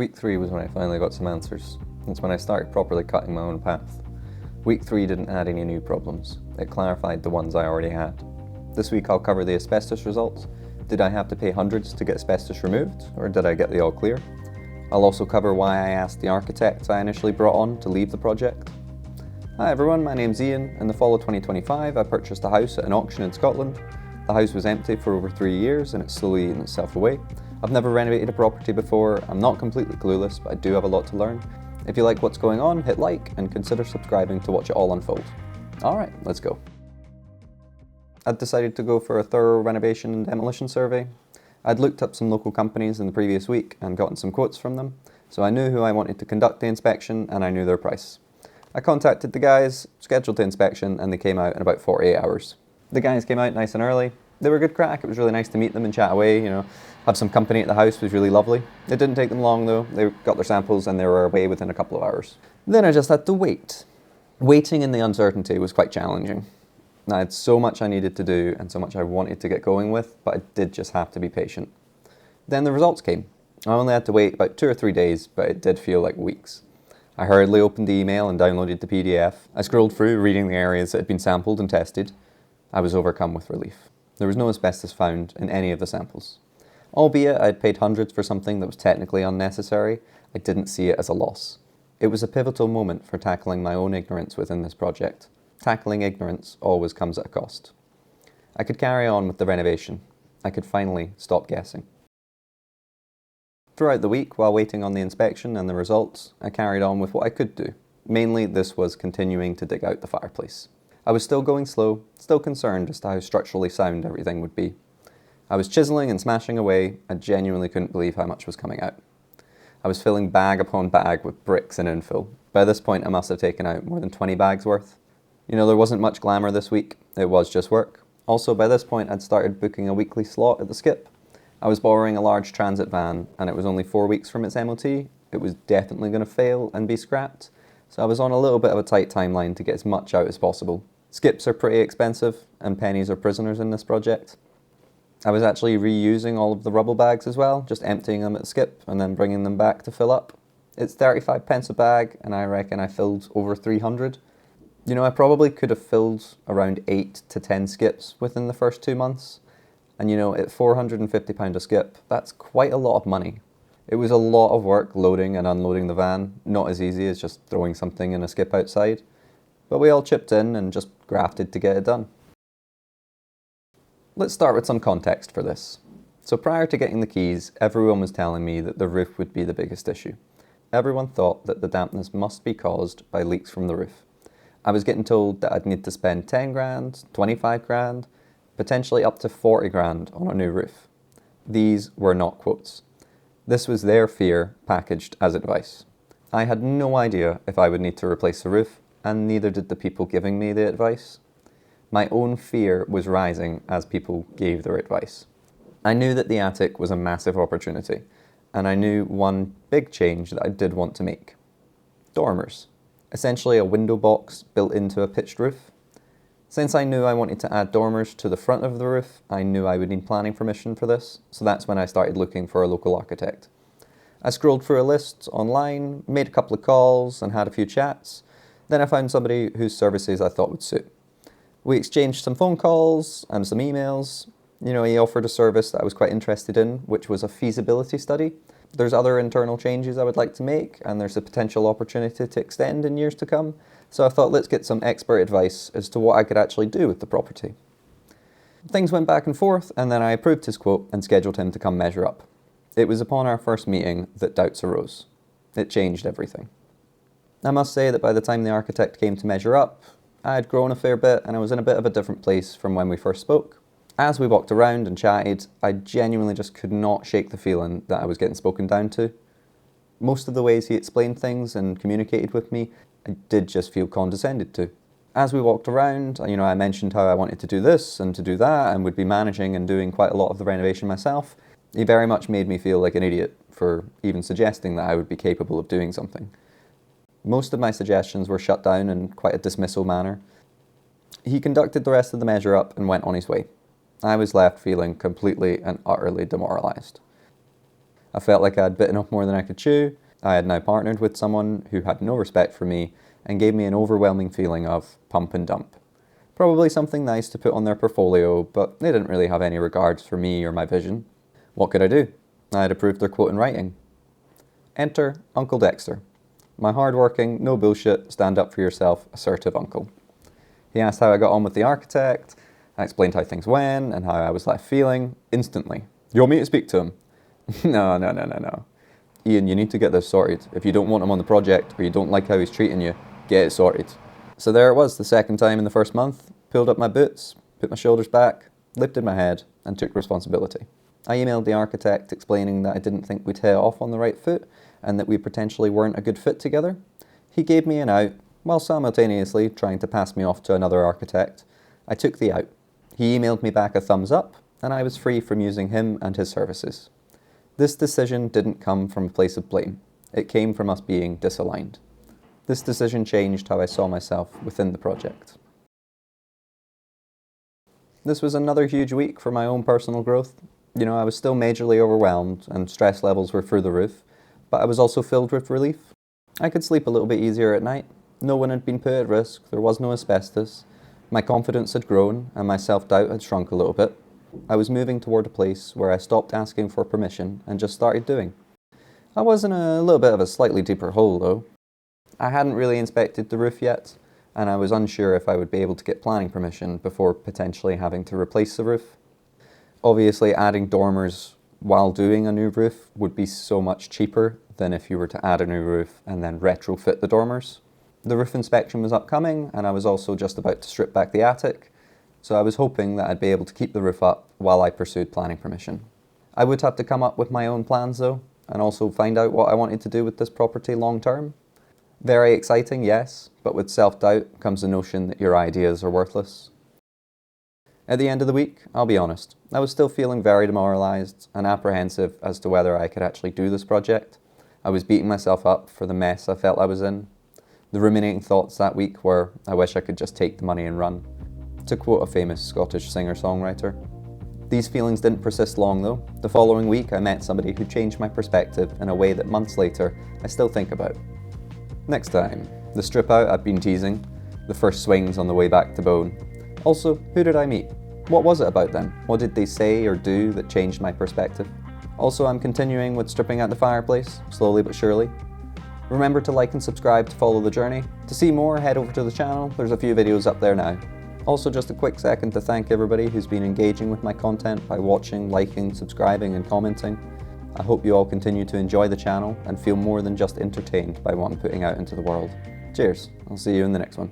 Week 3 was when I finally got some answers. It's when I started properly cutting my own path. Week 3 didn't add any new problems. It clarified the ones I already had. This week I'll cover the asbestos results. Did I have to pay hundreds to get asbestos removed, or did I get the all clear? I'll also cover why I asked the architect I initially brought on to leave the project. Hi everyone, my name's Ian. In the fall of 2025 I purchased a house at an auction in Scotland. The house was empty for over 3 years and it's slowly eaten itself away. I've never renovated a property before, I'm not completely clueless, but I do have a lot to learn. If you like what's going on, hit like and consider subscribing to watch it all unfold. Alright, let's go. I'd decided to go for a thorough renovation and demolition survey. I'd looked up some local companies in the previous week and gotten some quotes from them, so I knew who I wanted to conduct the inspection and I knew their price. I contacted the guys, scheduled the inspection, and they came out in about 48 hours. The guys came out nice and early. They were good crack. It was really nice to meet them and chat away, have some company at the house was really lovely. It didn't take them long though. They got their samples and they were away within a couple of hours. Then I just had to wait. Waiting in the uncertainty was quite challenging. I had so much I needed to do and so much I wanted to get going with, but I did just have to be patient. Then the results came. I only had to wait about 2 or 3 days, but it did feel like weeks. I hurriedly opened the email and downloaded the PDF. I scrolled through, reading the areas that had been sampled and tested. I was overcome with relief. There was no asbestos found in any of the samples. Albeit I'd paid hundreds for something that was technically unnecessary, I didn't see it as a loss. It was a pivotal moment for tackling my own ignorance within this project. Tackling ignorance always comes at a cost. I could carry on with the renovation. I could finally stop guessing. Throughout the week, while waiting on the inspection and the results, I carried on with what I could do. Mainly, this was continuing to dig out the fireplace. I was still going slow, still concerned as to how structurally sound everything would be. I was chiseling and smashing away. I genuinely couldn't believe how much was coming out. I was filling bag upon bag with bricks and infill. By this point, I must have taken out more than 20 bags worth. There wasn't much glamour this week. It was just work. Also, by this point, I'd started booking a weekly slot at the skip. I was borrowing a large transit van, and it was only 4 weeks from its MOT. It was definitely going to fail and be scrapped. So I was on a little bit of a tight timeline to get as much out as possible. Skips are pretty expensive, and pennies are prisoners in this project. I was actually reusing all of the rubble bags as well, just emptying them at the skip and then bringing them back to fill up. It's 35 pence a bag, and I reckon I filled over 300. I probably could have filled around 8 to 10 skips within the first 2 months. And at £450 a skip, that's quite a lot of money. It was a lot of work loading and unloading the van, not as easy as just throwing something in a skip outside. But we all chipped in and just grafted to get it done. Let's start with some context for this. So prior to getting the keys, everyone was telling me that the roof would be the biggest issue. Everyone thought that the dampness must be caused by leaks from the roof. I was getting told that I'd need to spend 10 grand, 25 grand, potentially up to 40 grand on a new roof. These were not quotes. This was their fear packaged as advice. I had no idea if I would need to replace the roof, and neither did the people giving me the advice. My own fear was rising as people gave their advice. I knew that the attic was a massive opportunity, and I knew one big change that I did want to make. Dormers. Essentially a window box built into a pitched roof. Since I knew I wanted to add dormers to the front of the roof, I knew I would need planning permission for this, so that's when I started looking for a local architect. I scrolled through a list online, made a couple of calls, and had a few chats. Then I found somebody whose services I thought would suit. We exchanged some phone calls and some emails. He offered a service that I was quite interested in, which was a feasibility study. There's other internal changes I would like to make, and there's a potential opportunity to extend in years to come. So I thought, let's get some expert advice as to what I could actually do with the property. Things went back and forth, and then I approved his quote and scheduled him to come measure up. It was upon our first meeting that doubts arose. It changed everything. I must say that by the time the architect came to measure up, I had grown a fair bit and I was in a bit of a different place from when we first spoke. As we walked around and chatted, I genuinely just could not shake the feeling that I was getting spoken down to. Most of the ways he explained things and communicated with me, I did just feel condescended to. As we walked around, I mentioned how I wanted to do this and to do that and would be managing and doing quite a lot of the renovation myself. He very much made me feel like an idiot for even suggesting that I would be capable of doing something. Most of my suggestions were shut down in quite a dismissal manner. He conducted the rest of the measure up and went on his way. I was left feeling completely and utterly demoralised. I felt like I had bitten off more than I could chew. I had now partnered with someone who had no respect for me and gave me an overwhelming feeling of pump and dump. Probably something nice to put on their portfolio, but they didn't really have any regards for me or my vision. What could I do? I had approved their quote in writing. Enter Uncle Dexter, my hard-working, no bullshit, stand up for yourself, assertive uncle. He asked how I got on with the architect. I explained how things went and how I was left feeling instantly. You want me to speak to him? No. Ian, you need to get this sorted. If you don't want him on the project or you don't like how he's treating you, get it sorted. So there it was, the second time in the first month. Pulled up my boots, put my shoulders back, lifted my head, and took responsibility. I emailed the architect explaining that I didn't think we'd hit it off on the right foot and that we potentially weren't a good fit together. He gave me an out, while simultaneously trying to pass me off to another architect. I took the out. He emailed me back a thumbs up, and I was free from using him and his services. This decision didn't come from a place of blame. It came from us being disaligned. This decision changed how I saw myself within the project. This was another huge week for my own personal growth. I was still majorly overwhelmed and stress levels were through the roof, but I was also filled with relief. I could sleep a little bit easier at night. No one had been put at risk, there was no asbestos. My confidence had grown and my self-doubt had shrunk a little bit. I was moving toward a place where I stopped asking for permission and just started doing. I was in a little bit of a slightly deeper hole though. I hadn't really inspected the roof yet, and I was unsure if I would be able to get planning permission before potentially having to replace the roof. Obviously, adding dormers while doing a new roof would be so much cheaper than if you were to add a new roof and then retrofit the dormers. The roof inspection was upcoming, and I was also just about to strip back the attic, so I was hoping that I'd be able to keep the roof up while I pursued planning permission. I would have to come up with my own plans though, and also find out what I wanted to do with this property long term. Very exciting, yes, but with self-doubt comes the notion that your ideas are worthless. At the end of the week, I'll be honest, I was still feeling very demoralised and apprehensive as to whether I could actually do this project. I was beating myself up for the mess I felt I was in. The ruminating thoughts that week were, I wish I could just take the money and run, to quote a famous Scottish singer-songwriter. These feelings didn't persist long though. The following week I met somebody who changed my perspective in a way that months later I still think about. Next time, the strip out I've been teasing, the first swings on the way back to Bone. Also, who did I meet? What was it about them? What did they say or do that changed my perspective? Also, I'm continuing with stripping out the fireplace, slowly but surely. Remember to like and subscribe to follow the journey. To see more, head over to the channel, there's a few videos up there now. Also, just a quick second to thank everybody who's been engaging with my content by watching, liking, subscribing and commenting. I hope you all continue to enjoy the channel and feel more than just entertained by what I'm putting out into the world. Cheers, I'll see you in the next one.